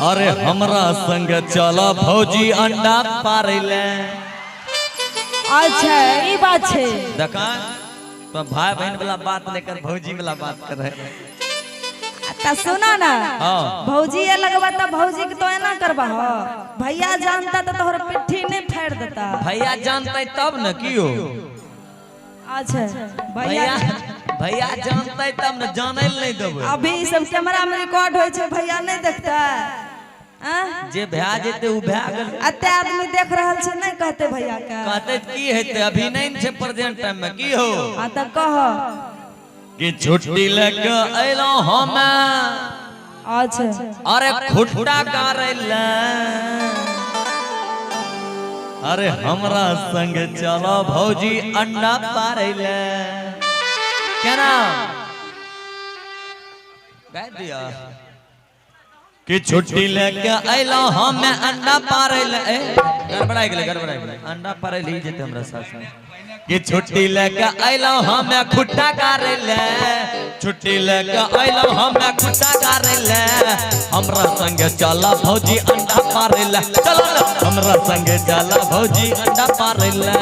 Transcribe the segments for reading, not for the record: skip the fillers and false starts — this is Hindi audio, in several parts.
अरे हमरा संग चला भौजी अंडा पारेले। अच्छा ये बात है। देखा तो भाई बहन वाला बात लेकर भौजी वाला बात कर रहे। तो सुना ना भौजी ये लगवा तो भौजी के तो ऐना करबा हो। भैया जानता तो तोहर पिट्ठी नहीं फाड़ देता। भैया जानते तब न कियो। अच्छा भैया जानते तब न जाने नहीं देबे। अभी सब कैमरा में रिकॉर्ड होय छे भैया नहीं देखता। जे भैया जेते उ भैया गेल। अते आदमी देख रहल छे नहीं कहते भैया का। कहते की हेते अभी नहीं छे प्रेजेंट टाइम में की हो। हां त कह कि छुट्टी लेके अइलो हम। अच्छा अरे खुट्टा गारेला। अरे हमरा संग चलो भौजी अंडा पारेले। केना कह दिया कि छुट्टी लेके अइलो हम अंडा पारेले। गड़बड़ा गेले अंडा पारेली जेते हमरा साथ कि छुट्टी लेके अइलो हम खुट्टा गारेले। छुट्टी लेके अइलो हम खुट्टा गारेले। हमरा संगे चला भौजी अंडा पारेले। चलो ना हमरा संगे चला भौजी अंडा पारेले।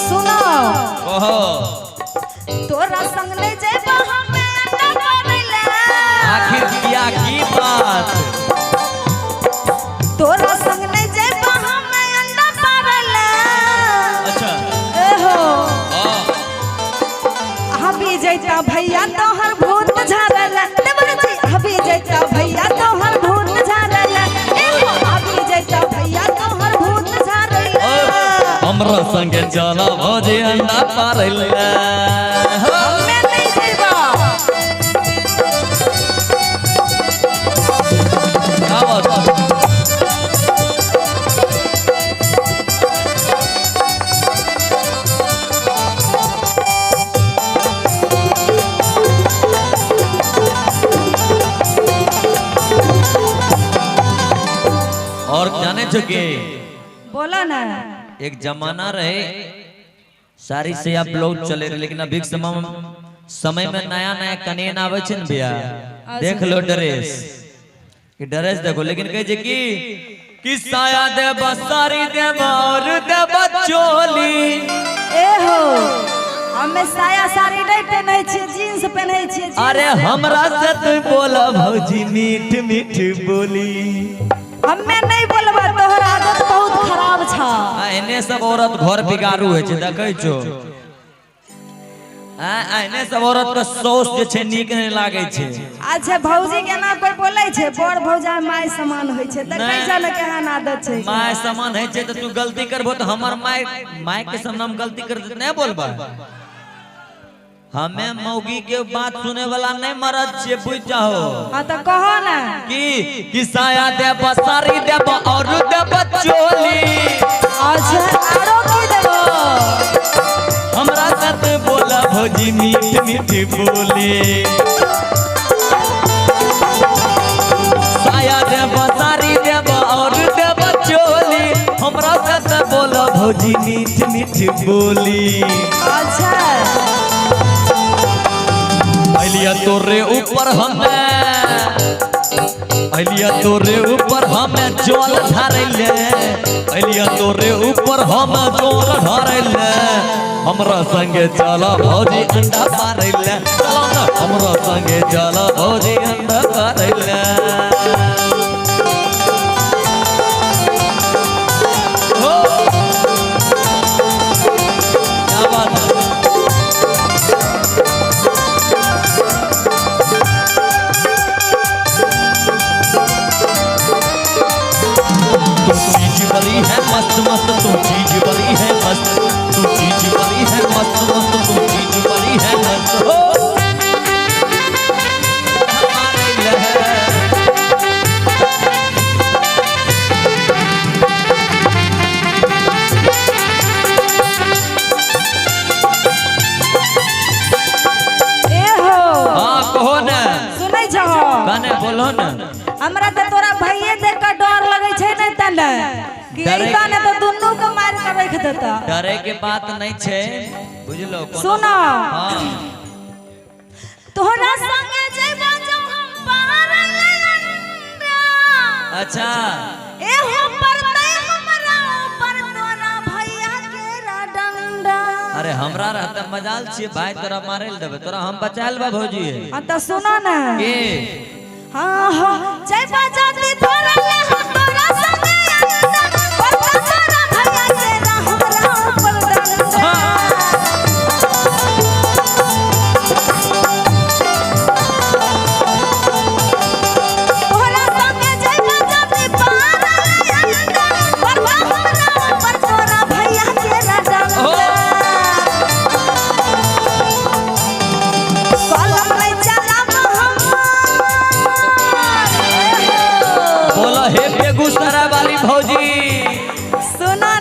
सुनो ओहो तोरा संग ले जेबा हम अंडा पारेले। आखिर किया की बात। तोरा संग ले जेबा हम अंडा पारेले। अच्छा एहो हबी जैता भैया तोहर भूत झाड़ले। देवर जी हबी जैता भैया तोहर भूत झाड़ले। एहो हबी जैता भैया तोहर भूत झाड़ले। हमरा संगे चला भौजी अंडा पारेले। हमें नहीं जेबा। क्या बात है? और जाने चुके बोला ना एक जमाना रहे सारी से आप लोग चले रहे लेकिन अभी समय में नया नया कनेन आवे छे न भैया। देख लो ड्रेस कि ड्रेस देखो लेकिन कहे जे कि साया दे बसारी दे और दे बचोली। ए हो हमें साया साड़ी नहीं पहने छे जींस पहने छे। अरे हमरा से तू बोला भौजी मीठ मीठ बोली। हमें नहीं बोलबा तोहर आदत बहुत खराब छा। एने सब औरत घर बिगाड़ू है छे देखै छो। एने सब औरत के सौस जे छे नीक नहीं लागे छे। अच्छा भौजी के ना कोई बोले छे बड़ भौजा माय समान होय छे त कै जाने केहन आदत छे। माय समान है छे त तू गलती करबो त हमर माय के सामने हम गलती कर दे नहीं बोलबा। हमें मौगी के बात सुने वाला नहीं मरद छे बुझ जाओ। हां त कहो ना कि साया दे बसारी दे और दे बचोली। अच्छा आरो की देबो। हमरा साथ बोला भौजी मीठ मीठ बोली। साया दे बसारी दे और दे बचोली। हमरा साथ बोला भौजी मीठ मीठ बोली। अच्छा अलिया तोरे ऊपर हमें जल ढारेले। अलिया तोरे ऊपर हम जल ढारेले। हमरा संगे चला भौजी अंडा पारेले। चलो ना हमरा संगे चला भौजी अंडा पारेले। क्या बात है? तू चीज बड़ी है मस्त मस्त। तू चीज बड़ी है मस्त। तू चीज बड़ी है मस्त मस्त। तू चीज बड़ी है मस्त। हो ए हो हां कहो ना सुनै छहो गाने बोलो ना। हमरा त तोरा भइए देख के डर लगै छै नै तने कि ऐसा ने तो दुन्नू के मार के रख देता। डरे के बात नहीं छे बुझलो। सुनो हां तोहरा संगे जेबा जो अच्छा ए हो परते हमरा ऊपर तोरा भैया के डंडा। अरे हमरा रहता मजाल छे भाई तोरा मारे ल देबे तोरा हम बचाएल बा भौजी हां त सुनो ना के हां हां जय बाजाती तोरा ले हम तोरा संगे परते तोरा भैया के हमरा ऊपर डंडा।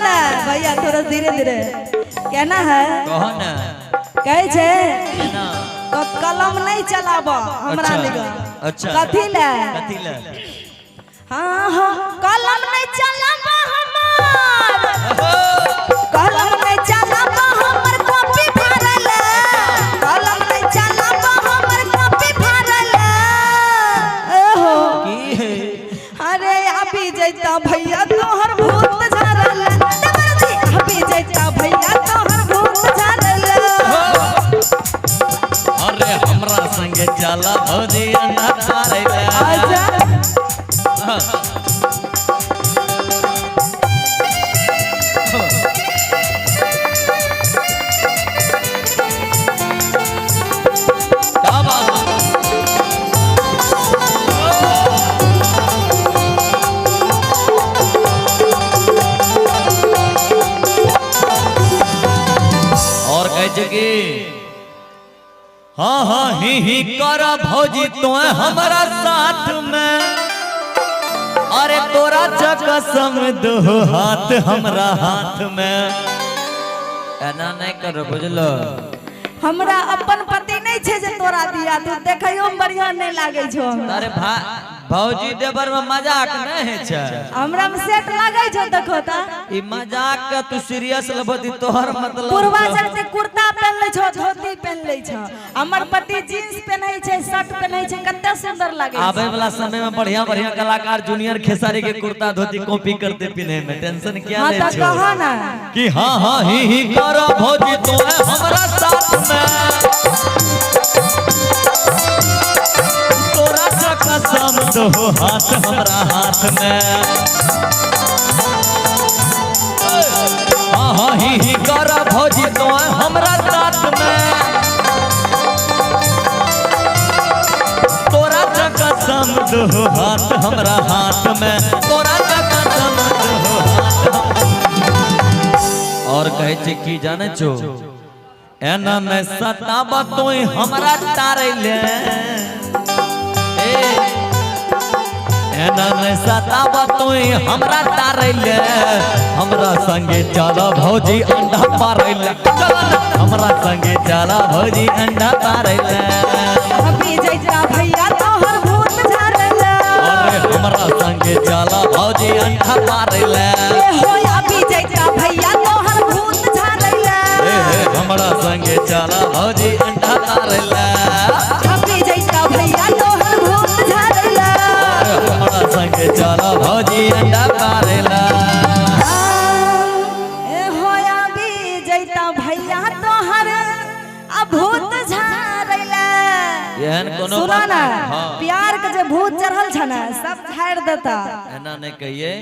धीरे धीरे कहना है कहना कहे छे कहना तो कलम नहीं चलाबो हमरा निगा। अच्छा कथी ले हां हां कलम नहीं चलाबो हमार कलम नहीं चलाबो हमर कॉपी फाड़ल कलम नहीं चलाबो हमर कॉपी फाड़ल ओहो की अरे अभी जैता भैया तोहर भूत झरल अभी जैता भैया तोहर भूत झरल। अरे हमरा संगे चला भौजी अंडा पारे ले आजा क्या बात और कह जगे हाँ हाँ ही कर भौजी तो हमारा साथ में अरे तोरा कसम दो हाथ हमरा हाथ में एना नहीं कर बुझलो हमरा अपन पति नहीं छे जे तोरा दिया तू देखइयो में बढ़िया नहीं लागे छो अरे भौजी देवर में मजाक नहीं है छ हमरा में सेट लागे छो देखो ता ई मजाक का तू सीरियस लबती तोहर मतलब पूर्वाजर से कुर्ता पहन ले छो धोती पहन ले छो हमर पति जींस पहनै छे शर्ट पहनै छे कते सुंदर लागे आवे वाला समय में बढ़िया बढ़िया कलाकार जूनियर खेसारी के कुर्ता धोती कॉपी करते पिने में टेंशन क्या ले हां छो त कहा ना कि हां हां ही करो भौजी तो हमरा साथ में तोरा कसम दो हाथ हमरा हाथ में हाँ हाँ ही कर भौजी तो हमरा साथ में तोरा कसम दो हाथ हमरा हाथ में तोरा कसम दो हाथ और कहे छे की जाने छो एना में सताब तो हमरा तारे ले एना में सताब तो हमरा तारे ले हमरा संगे चला भौजी अंडा पारे ले हमरा संगे चला भौजी अंडा पारे ले अभी जैता भैया तोहर भूत झरल अरे हमरा संगे चला भौजी अंडा पारे ले हो अभी जैता भैया तोहर भूत झरल हमरा संगे चला भौजी अंडा पारे ले अभी जैता भैया तोहर भूत झरल हमरा संगे चला भौजी अंडा पारे ले ए हो अभी जैता भैया तोहर भूत झरल एहन कोनो सुना बात ना हाँ प्यार के जे भूत चढ़ल छ ना सब झाड़ देता एना नहीं कहिए।